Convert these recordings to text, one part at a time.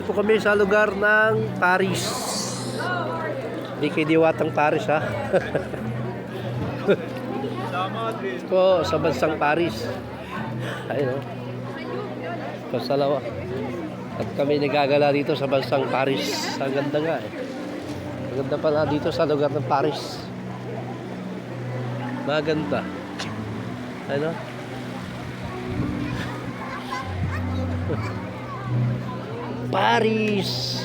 po kami sa lugar ng Paris. Hindi kay Diwatang Paris, ha? Po, sa bansang Paris. Ayun, Pasalawa. At kami nagagala dito sa bansang Paris. Ang ganda nga, eh. Ang ganda pala dito sa lugar ng Paris. Maganda. Ano? Paris.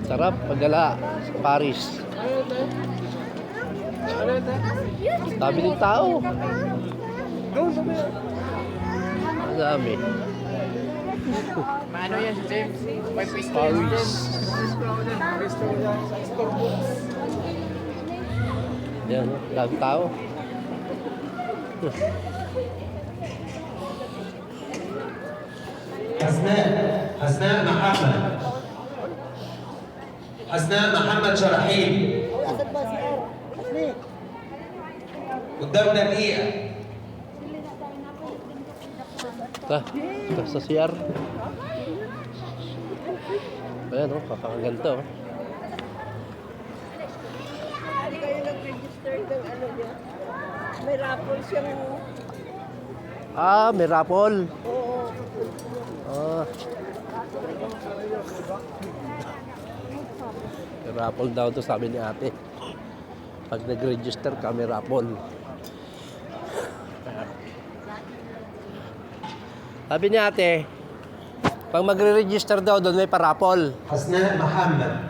Sarap paggala sa Paris. Dami ng tao. Ang dami. Ano yan si James? May pistol. Paris. Yan, dami tao. حسناء محمد شرحيل قدامنا دقيقة. Ito sa CR. Ayan, papakaganda, oh. Hindi kayo nag-register ng ano niya? May raffle siyang... Ah, may raffle. Oo. Ah. May raffle daw to, sabi ni ate. Pag nag-register ka, may raffle. Sabi ni ate, pag magre-register daw doon, may parapol. حسناء محمد